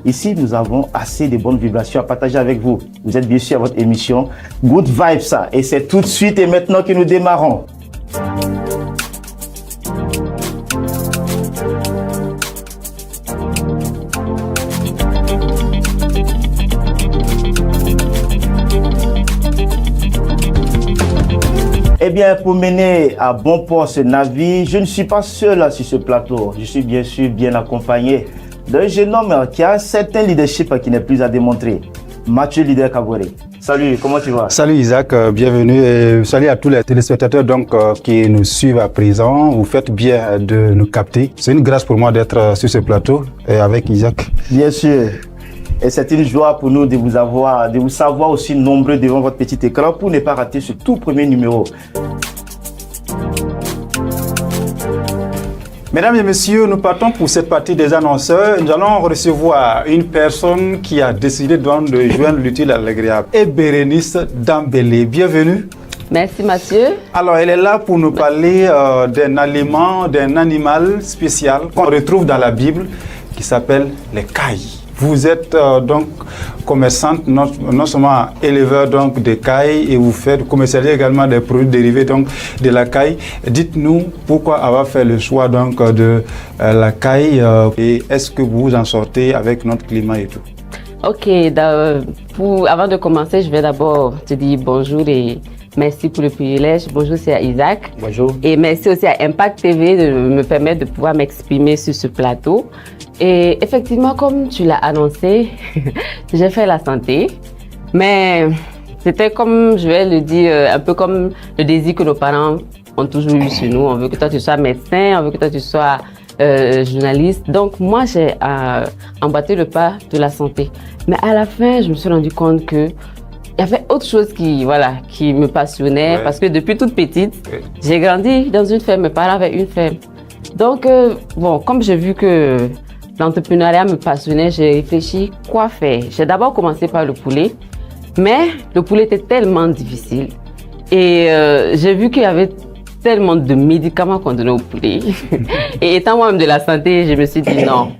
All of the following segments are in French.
Ici, nous avons assez de bonnes vibrations à partager avec vous. Vous êtes bien sûr à votre émission Good Vibes, ça. Et c'est tout de suite et maintenant que nous démarrons. Eh bien, pour mener à bon port ce navire, je ne suis pas seul sur ce plateau. Je suis bien sûr bien accompagné d'un jeune homme qui a un certain leadership qui n'est plus à démontrer. Mathieu Leader Kaboré. Salut, comment tu vas? Salut Isaac, bienvenue et salut à tous les téléspectateurs qui nous suivent à présent. Vous faites bien de nous capter. C'est une grâce pour moi d'être sur ce plateau et avec Isaac. Bien sûr. Et c'est une joie pour nous de vous savoir aussi nombreux devant votre petit écran pour ne pas rater ce tout premier numéro. Mesdames et messieurs, nous partons pour cette partie des annonceurs. Nous allons recevoir une personne qui a décidé de joindre l'utile à l'agréable. Et Bérénice Dambélé, bienvenue. Merci Mathieu. Alors, elle est là pour nous parler d'un aliment, d'un animal spécial qu'on retrouve dans la Bible qui s'appelle les cailles. Vous êtes donc commerçante, non seulement éleveur donc de cailles, et vous commercialisez également des produits dérivés donc de la caille. Dites-nous pourquoi avoir fait le choix donc de la caille et est-ce que vous en sortez avec notre climat et tout? Ok, avant de commencer, je vais d'abord te dire bonjour et merci pour le privilège. Bonjour, c'est à Isaac. Bonjour. Et merci aussi à Impact TV de me permettre de pouvoir m'exprimer sur ce plateau. Et effectivement, comme tu l'as annoncé, j'ai fait la santé. Mais c'était comme, je vais le dire, un peu comme le désir que nos parents ont toujours eu sur nous. On veut que toi tu sois médecin, on veut que toi tu sois journaliste. Donc moi, j'ai emboîté le pas de la santé. Mais à la fin, je me suis rendu compte que il y avait autre chose qui me passionnait, parce que depuis toute petite, j'ai grandi dans une ferme, mes parents avaient une ferme. Donc, comme j'ai vu que l'entrepreneuriat me passionnait, j'ai réfléchi quoi faire. J'ai d'abord commencé par le poulet, mais le poulet était tellement difficile. Et j'ai vu qu'il y avait tellement de médicaments qu'on donnait au poulet. Et étant moi-même de la santé, je me suis dit non.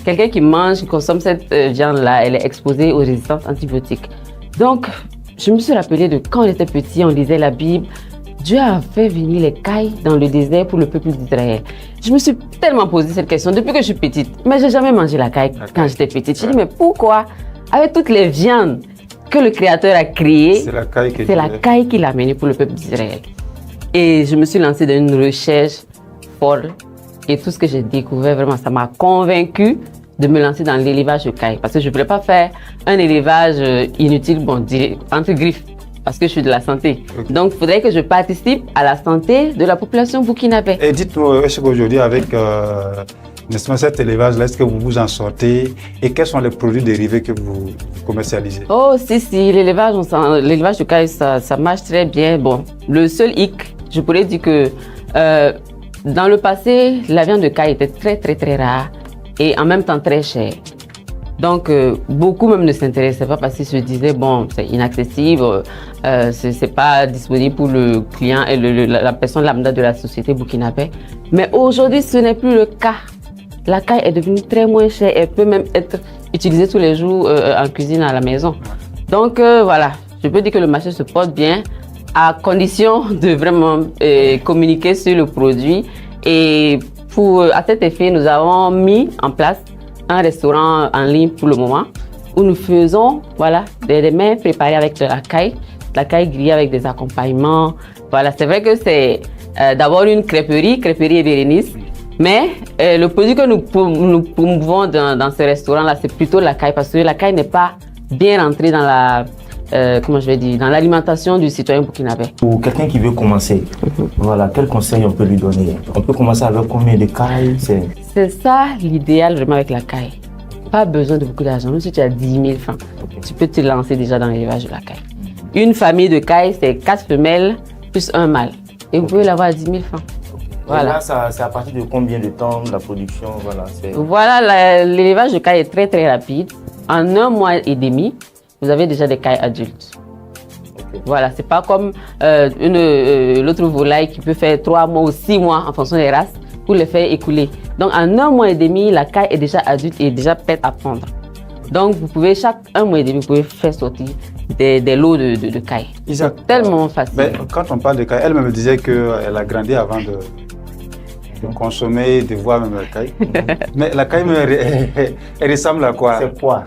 Quelqu'un qui mange, qui consomme cette viande-là, elle est exposée aux résistances antibiotiques. Donc, je me suis rappelé de quand on était petit, on lisait la Bible. Dieu a fait venir les cailles dans le désert pour le peuple d'Israël. Je me suis tellement posé cette question depuis que je suis petite. Mais je n'ai jamais mangé la caille quand j'étais petite. Je me dis, mais pourquoi, avec toutes les viandes que le Créateur a créées, c'est la caille qu'il a amenée pour le peuple d'Israël. Et je me suis lancée dans une recherche folle. Et tout ce que j'ai découvert, vraiment, ça m'a convaincue de me lancer dans l'élevage de cailles. Parce que je ne voulais pas faire un élevage inutile, entre griffes, parce que je suis de la santé. Okay. Donc, il faudrait que je participe à la santé de la population burkinabé. Et dites-nous, est-ce qu'aujourd'hui, avec cet élevage-là, est-ce que vous vous en sortez? Et quels sont les produits dérivés que vous commercialisez? Oh, si, l'élevage de cailles, ça marche très bien. Bon, le seul hic, je pourrais dire que dans le passé, la viande de caille était très, très, très rare. Et en même temps très cher. Donc, beaucoup même ne s'intéressaient pas parce qu'ils se disaient, bon, c'est inaccessible, c'est pas disponible pour le client et la personne lambda de la société burkinabé. Mais aujourd'hui, ce n'est plus le cas. La caille est devenue très moins chère et peut même être utilisée tous les jours en cuisine à la maison. Donc, voilà, je peux dire que le marché se porte bien à condition de vraiment communiquer sur le produit. Et à cet effet, nous avons mis en place un restaurant en ligne pour le moment où nous faisons des mets préparés avec de la caille grillée avec des accompagnements. Voilà, c'est vrai que c'est d'abord une crêperie et Bérénice, mais le produit que nous promouvons dans ce restaurant-là, c'est plutôt la caille parce que la caille n'est pas bien rentrée dans dans l'alimentation du citoyen burkinabé. Pour quelqu'un qui veut commencer, quel conseil on peut lui donner? On peut commencer avec combien de cailles? C'est ça l'idéal vraiment avec la caille. Pas besoin de beaucoup d'argent. Même si tu as 10 000 francs, tu peux te lancer déjà dans l'élevage de la caille. Une famille de cailles, c'est 4 femelles plus un mâle. Et vous pouvez l'avoir à 10 000 francs. Voilà. Là, c'est à partir de combien de temps la production? L'élevage de caille est très très rapide. En 1 mois et demi, vous avez déjà des cailles adultes. Okay. Voilà, c'est pas comme l'autre volaille qui peut faire 3 mois ou 6 mois en fonction des races pour les faire écouler. Donc en 1 mois et demi, la caille est déjà adulte et déjà prête à pondre. Donc, vous pouvez, chaque 1 mois et demi, vous pouvez faire sortir des lots de cailles. C'est tellement facile. Mais quand on parle de cailles, elle me disait qu'elle a grandi avant de consommer, de voir même la caille. Mais la caille, elle ressemble à quoi? C'est quoi?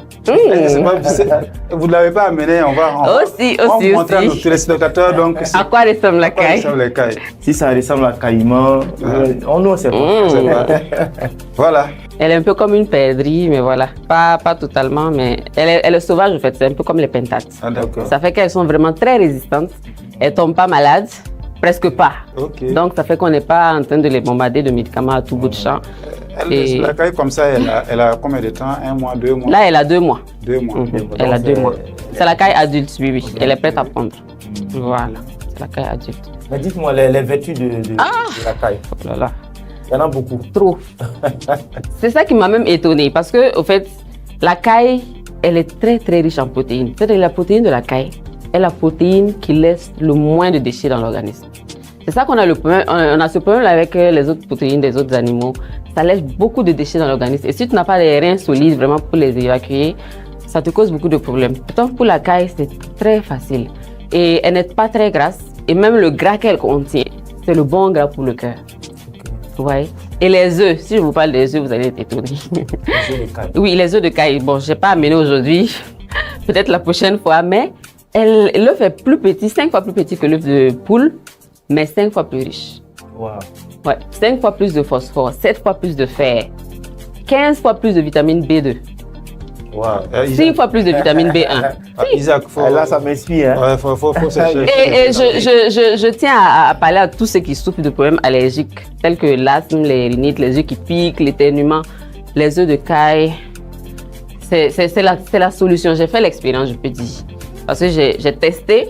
Vous ne l'avez pas amené, on va montrer à nos téléspectateurs. Donc, à quoi ressemble la caille? Si ça ressemble à caillement, on ne sait pas. Voilà. Elle est un peu comme une perdrix, mais voilà, pas totalement, mais elle est sauvage en fait, c'est un peu comme les pentates. Ah, ça fait qu'elles sont vraiment très résistantes, elles ne tombent pas malades, presque pas. Okay. Donc ça fait qu'on n'est pas en train de les bombarder de médicaments à tout bout de champ. La caille comme ça, elle a combien de temps? 1 mois, 2 mois? Là, elle a 2 mois. 2 mois. Elle a 2 mois. C'est la caille adulte, oui. Elle est prête à prendre. Voilà, c'est la caille adulte. Mais dites-moi les vertus de la caille. Oh là là. Il y en a beaucoup. Trop. C'est ça qui m'a même étonnée parce que, au fait, la caille, elle est très très riche en protéines. C'est-à-dire la protéine de la caille est la protéine qui laisse le moins de déchets dans l'organisme. C'est ça qu'on a le problème. On a ce problème avec les autres protéines des autres animaux. Ça laisse beaucoup de déchets dans l'organisme. Et si tu n'as pas les reins solides vraiment pour les évacuer, ça te cause beaucoup de problèmes. Pourtant, pour la caille, c'est très facile. Et elle n'est pas très grasse. Et même le gras qu'elle contient, c'est le bon gras pour le cœur. Vous voyez? Et les œufs, si je vous parle des œufs, vous allez être étonnés. Les œufs de caille. Oui, les œufs de caille. Bon, je n'ai pas amené aujourd'hui, peut-être la prochaine fois, mais l'œuf est plus petit, 5 fois plus petit que l'œuf de poule, mais 5 fois plus riche. Wow. Ouais, 5 fois plus de phosphore, 7 fois plus de fer, 15 fois plus de vitamine B2. Wow. 6 fois plus de vitamine B1. Isaac, là, ça m'inspire. Hein? Ouais, faut chercher. Et je tiens à parler à tous ceux qui souffrent de problèmes allergiques, tels que l'asthme, les rhinites, les yeux qui piquent, l'éternuement. Les œufs de caille, c'est la solution. J'ai fait l'expérience, je peux dire. Parce que j'ai testé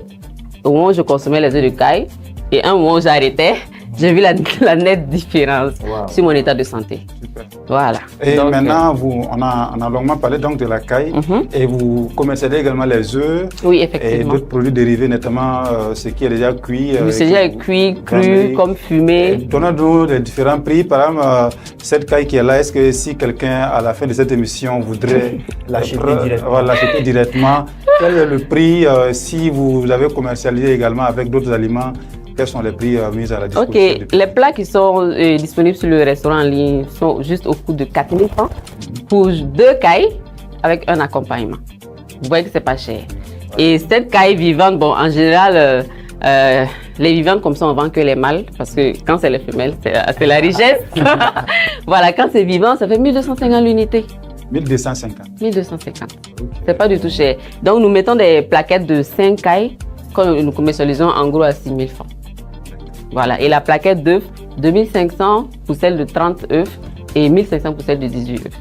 au moment où je consommais les œufs de caille et un moment où j'arrêtais. J'ai vu la nette différence sur mon état de santé. Super. Voilà. Et donc, maintenant, on a longuement parlé donc de la caille et vous commercialisez également les œufs. Oui, effectivement. Et d'autres produits dérivés, notamment ce qui est déjà cuit. Oui, c'est déjà cuit, cru, comme fumé. Donnons-nous les différents prix. Par exemple, cette caille qui est là, est-ce que si quelqu'un, à la fin de cette émission, voudrait l'acheter directement, quel est le prix si vous l'avez commercialisé également avec d'autres aliments? Quels sont les prix mis à la disposition? Ok, les plats qui sont disponibles sur le restaurant en ligne sont juste au coût de 4 000 francs pour 2 cailles avec un accompagnement. Vous voyez que c'est pas cher. Et cette caille vivante, bon, en général, les vivantes comme ça, on vend que les mâles parce que quand c'est les femelles, c'est la richesse. Voilà, quand c'est vivant, ça fait 1250 l'unité. 1250. 1250. C'est pas du tout cher. Donc, nous mettons des plaquettes de 5 cailles que nous commercialisons en gros à 6 000 francs. Voilà, et la plaquette d'œufs, 2500 pour celle de 30 œufs et 1500 pour celle de 18 œufs.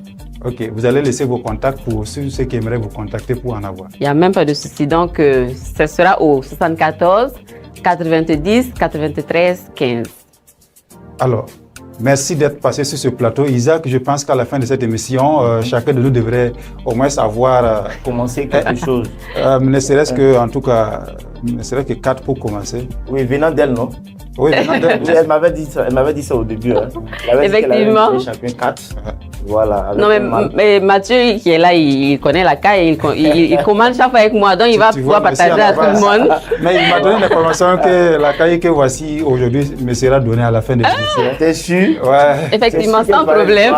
Ok, vous allez laisser vos contacts pour ceux qui aimeraient vous contacter pour en avoir. Il n'y a même pas de souci, donc ce sera au 74 90 93 15. Alors, merci d'être passé sur ce plateau. Isaac, je pense qu'à la fin de cette émission, chacun de nous devrait au moins savoir... commencer quelque chose. Ne serait-ce que, en tout cas, ne serait-ce que 4 pour commencer. Oui, venant d'elle, non? Oui, venant d'elle. Elle m'avait dit ça au début. Hein. Effectivement. Chacun 4. Voilà. Non, mais Mathieu qui est là, il connaît la caille, il commande chaque fois avec moi, donc il va pouvoir partager à tout le monde. Mais il m'a donné l'information que la caille que voici aujourd'hui me sera donnée à la fin de l'émission. T'es sûr? Ouais. Effectivement, sans problème.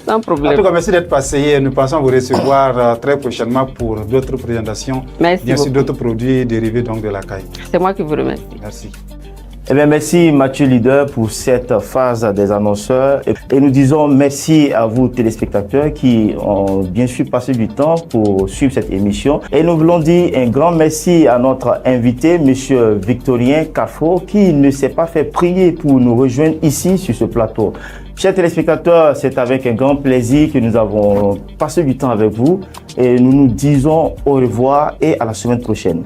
Sans problème. En tout cas, merci d'être passé. Nous pensons vous recevoir très prochainement pour d'autres présentations. Merci. Bien sûr, d'autres produits dérivés donc de la caille. C'est moi qui vous remercie. Merci. Eh bien, merci Mathieu Leader pour cette phase des annonceurs. Et nous disons merci à vous téléspectateurs qui ont bien sûr passé du temps pour suivre cette émission. Et nous voulons dire un grand merci à notre invité, Monsieur Victorien Kafo, qui ne s'est pas fait prier pour nous rejoindre ici sur ce plateau. Chers téléspectateurs, c'est avec un grand plaisir que nous avons passé du temps avec vous. Et nous nous disons au revoir et à la semaine prochaine.